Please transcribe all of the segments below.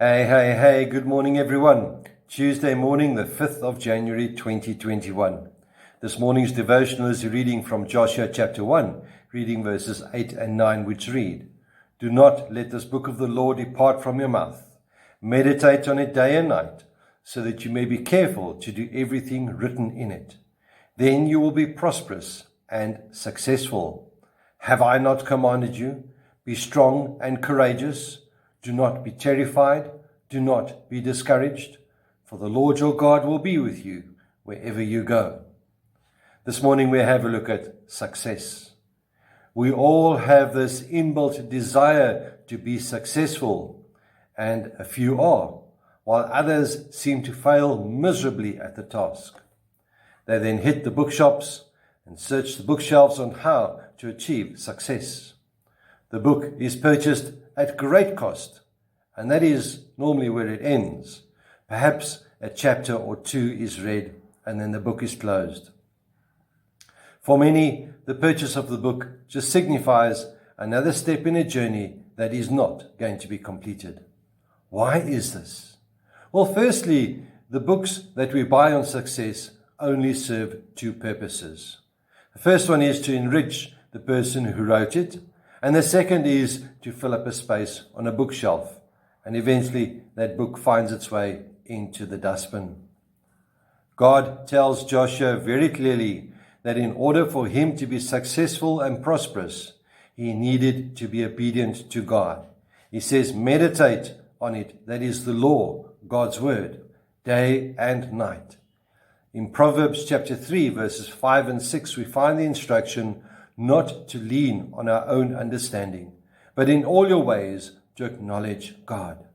Hey, good morning everyone. Tuesday morning, the 5th of January 2021. This morning's devotional is reading from Joshua chapter 1, reading verses 8 and 9, which read, "Do not let this book of the law depart from your mouth. Meditate on it day and night, so that you may be careful to do everything written in it. Then you will be prosperous and successful. Have I not commanded you? Be strong and courageous. Do not be terrified. Do not be discouraged. For the Lord your God will be with you wherever you go." This morning we have a look at success. We all have this inbuilt desire to be successful, and a few are, while others seem to fail miserably at the task. They then hit the bookshops and search the bookshelves on how to achieve success. The book is purchased at great cost, and that is normally where it ends. Perhaps a chapter or two is read, and then the book is closed. For many, the purchase of the book just signifies another step in a journey that is not going to be completed. Why is this? Well, firstly, the books that we buy on success only serve two purposes. The first one is to enrich the person who wrote it, and the second is to fill up a space on a bookshelf, and eventually that book finds its way into the dustbin. God tells Joshua very clearly that in order for him to be successful and prosperous, he needed to be obedient to God. He says, meditate on it, that is the law, God's word, day and night. In Proverbs chapter 3, verses 5 and 6, we find the instruction not to lean on our own understanding, but in all your ways to acknowledge God.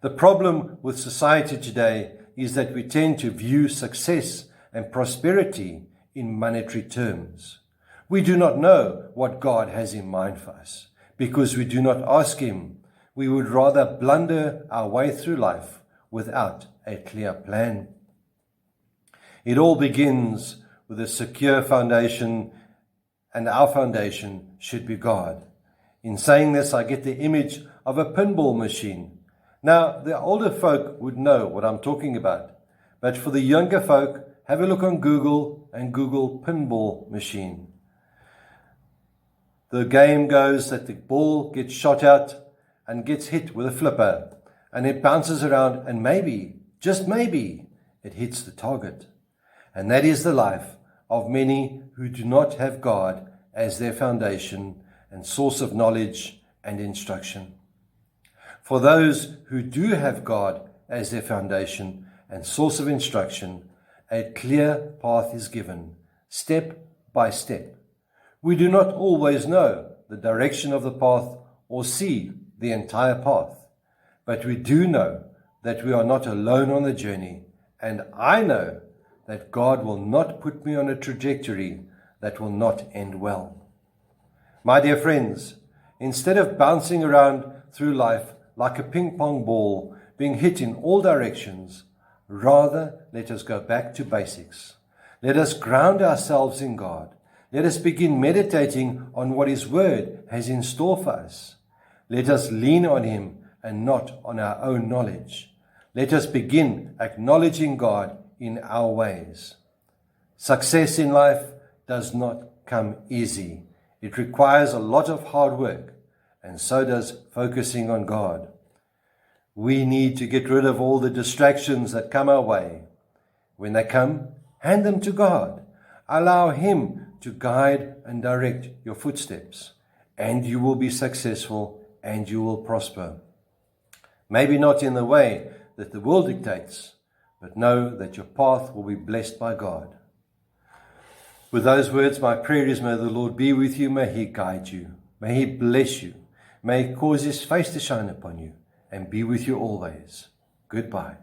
The problem with society today is that we tend to view success and prosperity in monetary terms. We do not know what God has in mind for us because we do not ask Him. We would rather blunder our way through life without a clear plan. It all begins with a secure foundation, and our foundation should be God. In saying this, I get the image of a pinball machine. Now, the older folk would know what I'm talking about, but for the younger folk, have a look on Google and Google pinball machine. The game goes that the ball gets shot out and gets hit with a flipper, and it bounces around, and maybe, just maybe, it hits the target. And that is the life of many who do not have God as their foundation and source of knowledge and instruction. For those who do have God as their foundation and source of instruction, a clear path is given, step by step. We do not always know the direction of the path or see the entire path, but we do know that we are not alone on the journey, and I know that God will not put me on a trajectory that will not end well. My dear friends, instead of bouncing around through life like a ping pong ball, being hit in all directions, rather let us go back to basics. Let us ground ourselves in God. Let us begin meditating on what His Word has in store for us. Let us lean on Him and not on our own knowledge. Let us begin acknowledging God in our ways. Success in life does not come easy. It requires a lot of hard work, and so does focusing on God. We need to get rid of all the distractions that come our way. When they come, hand them to God. Allow Him to guide and direct your footsteps, and you will be successful and you will prosper. Maybe not in the way that the world dictates, but know that your path will be blessed by God. With those words, my prayer is, may the Lord be with you, may He guide you, may He bless you, may He cause His face to shine upon you, and be with you always. Goodbye.